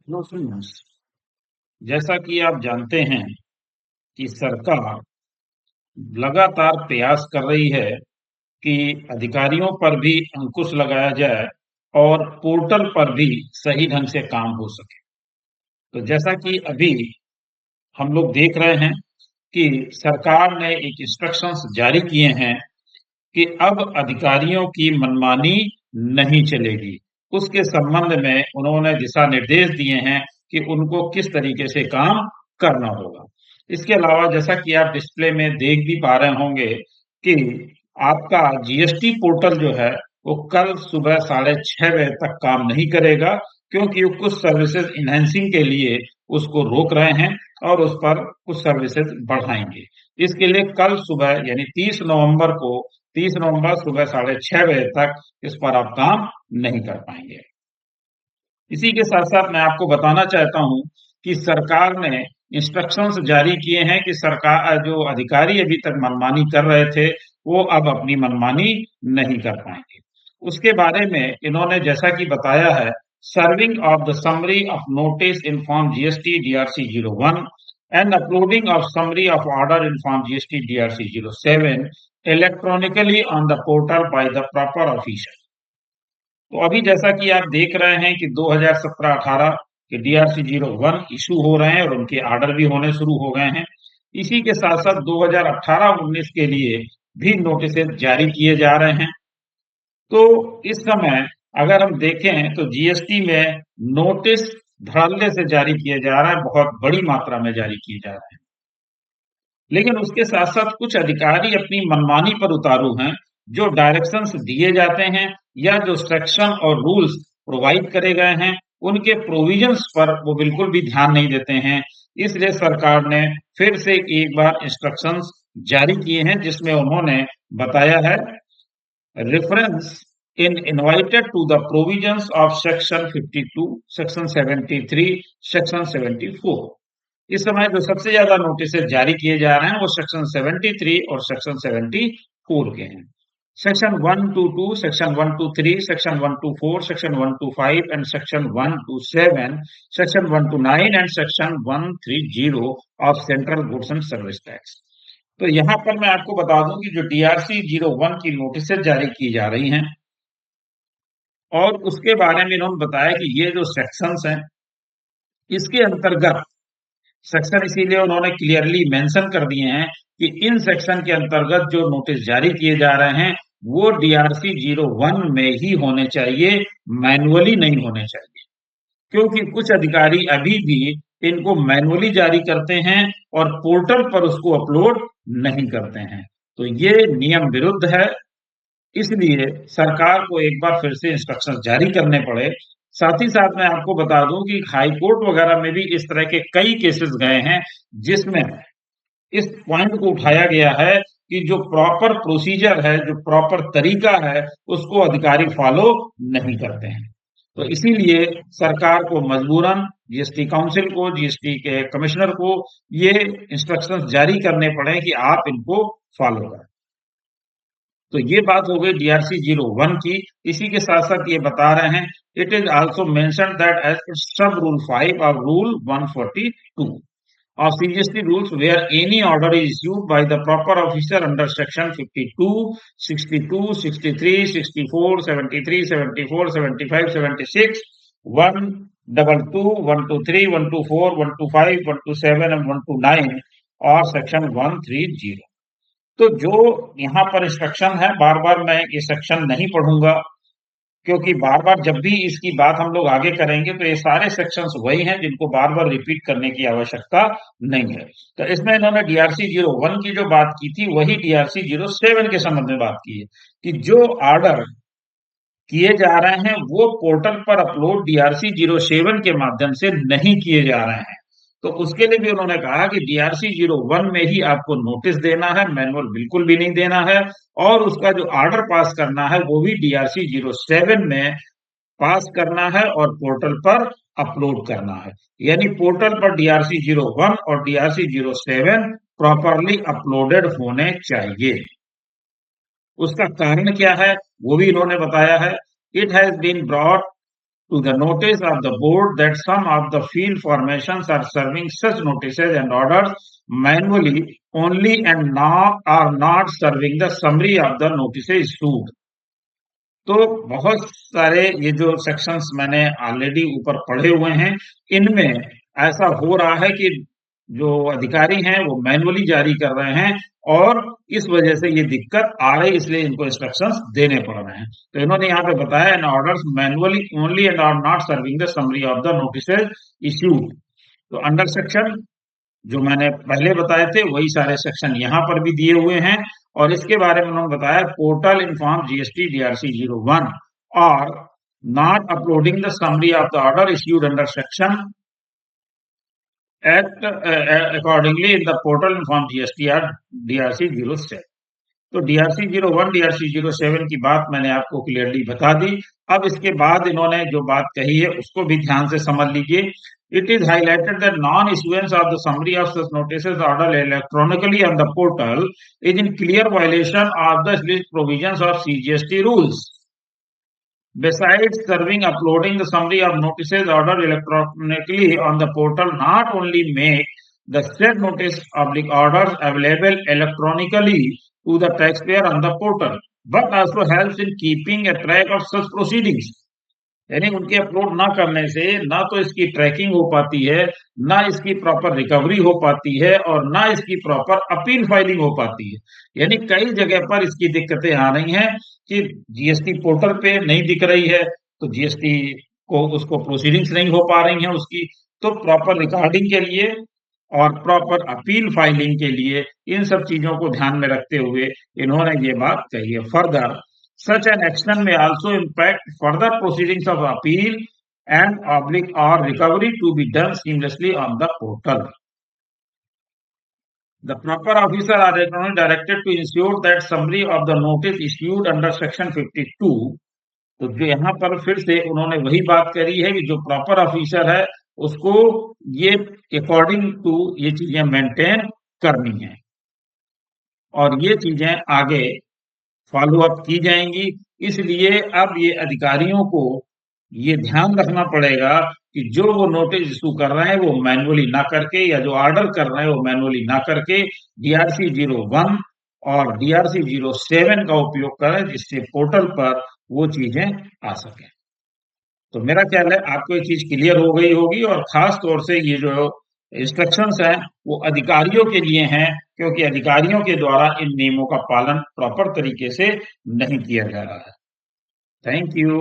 Hello friends, जैसा कि आप जानते हैं कि सरकार लगातार प्रयास कर रही है कि अधिकारियों पर भी अंकुश लगाया जाए और पोर्टल पर भी सही ढंग से काम हो सके। तो जैसा कि अभी हम लोग देख रहे हैं कि सरकार ने एक इंस्ट्रक्शंस जारी किए हैं कि अब अधिकारियों की मनमानी नहीं चलेगी। उसके संबंध में उन्होंने दिशा निर्देश दिए हैं कि उनको किस तरीके से काम करना होगा। इसके अलावा जैसा कि आप डिस्प्ले में देख भी पा रहे होंगे कि आपका जीएसटी पोर्टल जो है वो कल सुबह 6:30 बजे तक काम नहीं करेगा, क्योंकि वो कुछ सर्विसेज इनहेंसिंग के लिए उसको रोक रहे हैं और उस पर कुछ सर्विसेज बढ़ाएंगे। इसके लिए कल सुबह यानी 30 नवंबर सुबह 6:30 बजे तक इस पर आप काम नहीं कर पाएंगे। इसी के साथ साथ मैं आपको बताना चाहता हूं कि सरकार ने इंस्ट्रक्शंस जारी किए हैं कि सरकार जो अधिकारी अभी तक मनमानी कर रहे थे वो अब अपनी मनमानी नहीं कर पाएंगे। उसके बारे में इन्होंने जैसा कि बताया है, serving of the summary of notice in form GST DRC 01 and uploading of summary of order in form GST DRC 07 electronically on the portal by the proper official। तो अभी जैसा कि आप देख रहे हैं कि 2017-18 के डीआरसी 01 इशू हो रहे हैं और उनके ऑर्डर भी होने शुरू हो गए हैं। इसी के साथ साथ 2018-19 के लिए भी नोटिस जारी किए जा रहे हैं। तो इस समय अगर हम देखें तो जीएसटी में नोटिस धड़ल्ले से जारी किए जा रहे हैं, बहुत बड़ी मात्रा में जारी किए जा रहे हैं। लेकिन उसके साथ साथ कुछ अधिकारी अपनी मनमानी पर उतारू हैं। जो डायरेक्शंस दिए जाते हैं या जो सेक्शन और रूल्स प्रोवाइड करे गए हैं उनके प्रोविजंस पर वो बिल्कुल भी ध्यान नहीं देते हैं। इसलिए सरकार ने फिर से एक बार इंस्ट्रक्शंस जारी किए हैं जिसमें उन्होंने बताया है, reference in invited to the provisions of section 52, section 73, section 74। इस समय जो सबसे ज्यादा नोटिस जारी किए जा रहे हैं वो सेक्शन 73 और सेक्शन 74 के हैं। Section 122, section 123, section 124, section 125 and section 127, section 129 and section 130 of central goods and service tax. तो यहाँ पर मैं आपको बता दूं कि जो डीआरसी 01 की नोटिस जारी की जा रही हैं और उसके बारे में इन्होंने बताया कि ये जो सेक्शंस हैं इसके अंतर्गत सेक्शन इसीलिए उन्होंने क्लियरली मेंशन कर दिए हैं कि इन सेक्शन के अंतर्गत जो नोटिस जारी किए जा रहे हैं वो डीआरसी 01 में ही होने चाहिए, मैनुअली नहीं होने चाहिए। क्योंकि कुछ अधिकारी अभी भी इनको मैनुअली जारी करते हैं और पोर्टल पर उसको अपलोड नहीं करते हैं। तो ये नियम विरुद्ध है। इसलिए सरकार को एक बार फिर से इंस्ट्रक्शन जारी करने पड़े। साथ ही साथ मैं आपको बता दूं कि हाई कोर्ट वगैरह में भी इस तरह के कई केसेस गए हैं जिसमें इस पॉइंट को उठाया गया है कि जो प्रॉपर प्रोसीजर है, जो प्रॉपर तरीका है, उसको अधिकारी फॉलो नहीं करते हैं। तो इसीलिए सरकार को मजबूरन जीएसटी काउंसिल को, जीएसटी के कमिश्नर को ये इंस्ट्रक्शंस जारी करने पड़े कि आप इनको फॉलो करें। तो ये बात हो गई डीआरसी 01 की। इसी के साथ साथ ये बता रहे हैं, it is also mention that as sub rule 5 और rule 142 of CGST rules where any order is issued by the proper officer under section 52, 62, 63, 64, 73, 74, 75, 76, 122, 123, 124, 125, 127 and 129 और section 130। तो जो यहाँ पर इंस्ट्रक्शन है, बार बार मैं ये सेक्शन नहीं पढ़ूंगा क्योंकि बार बार जब भी इसकी बात हम लोग आगे करेंगे तो ये सारे सेक्शंस वही हैं जिनको बार बार रिपीट करने की आवश्यकता नहीं है। तो इसमें इन्होंने डीआरसी 01 की जो बात की थी वही डीआरसी 07 के संबंध में बात की है कि जो ऑर्डर किए जा रहे हैं वो पोर्टल पर अपलोड डीआरसी 07 के माध्यम से नहीं किए जा रहे हैं। तो उसके लिए भी उन्होंने कहा कि डीआरसी 01 में ही आपको नोटिस देना है, मैनुअल बिल्कुल भी नहीं देना है, और उसका जो ऑर्डर पास करना है वो भी डीआरसी 07 में पास करना है और पोर्टल पर अपलोड करना है। यानी पोर्टल पर डीआरसी 01 और डीआरसी 07 प्रॉपरली अपलोडेड होने चाहिए। उसका कारण क्या है वो भी इन्होंने बताया है। It has been brought to the notice of the board that some of the field formations are serving such notices and orders manually only and not are not serving the summary of the notices issued. तो बहुत सारे ये जो sections मैंने already ऊपर पढ़े हुए हैं, इनमें ऐसा हो रहा है कि जो अधिकारी हैं वो मैनुअली जारी कर रहे हैं और इस वजह से ये दिक्कत आ रही, इसलिए इनको इंस्ट्रक्शंस देने पड़ रहे हैं। तो इन्होंने यहाँ पे बताया an orders manually only and are not serving the summary of the notices issued. तो अंडर सेक्शन जो मैंने पहले बताए थे वही सारे सेक्शन यहाँ पर भी दिए हुए हैं और इसके बारे में उन्होंने बताया पोर्टल इन्फॉर्म जीएसटी DRC 01 और not uploading the summary of the order issued under section act accordingly in the portal inform GST or DRC 07। तो DRC 01 DRC 07 की बात मैंने आपको क्लियरली बता दी। अब इसके बाद इन्होंने जो बात कही है उसको भी ध्यान से समझ लीजिए। It is highlighted that non-issuance of the summary of such notices ordered electronically on the portal is in clear violation of the provisions of CGST rules. Besides serving uploading the summary of notices ordered electronically on the portal not only make the said notice orders available electronically to the taxpayer on the portal, but also helps in keeping a track of such proceedings. यानी उनके upload ना करने से ना तो इसकी trekking हो पाती है, ना इसकी प्रॉपर रिकवरी हो पाती है और ना इसकी प्रॉपर अपील फाइलिंग हो पाती है। यानी कई जगह पर इसकी दिक्कतें आ रही हैं कि जीएसटी पोर्टल पे नहीं दिख रही है, तो जीएसटी को उसको प्रोसीडिंग्स नहीं हो पा रही हैं उसकी। तो प्रॉपर रिकॉर्डिंग के लिए और प्रॉपर अपील फाइलिंग के लिए इन सब चीजों को ध्यान में रखते हुए इन्होंने ये बात कही है। Further such an action may also impact further proceedings of appeal and or recovery to be done seamlessly on the portal. The proper officer are directed to ensure that summary of the notice issued under section 52। तो जो यहाँ पर फिर से उन्होंने वही बात करी है कि जो प्रॉपर ऑफिसर है उसको ये अकॉर्डिंग टू ये चीजें मेंटेन करनी है और ये चीजें आगे फॉलो अप की जाएंगी। इसलिए अब ये अधिकारियों को ये ध्यान रखना पड़ेगा कि जो वो नोटिस इशू कर रहे हैं वो मैनुअली ना करके या जो ऑर्डर कर रहे हैं वो मैनुअली ना करके DRC 01 और DRC 07 का उपयोग करें जिससे पोर्टल पर वो चीजें आ सकें। तो मेरा ख्याल है आपको ये चीज क्लियर हो गई होगी और खास तौर से ये जो इंस्ट्रक्शंस हैं वो अधिकारियों के लिए हैं क्योंकि अधिकारियों के द्वारा इन नियमों का पालन प्रॉपर तरीके से नहीं किया जा रहा है। Thank you.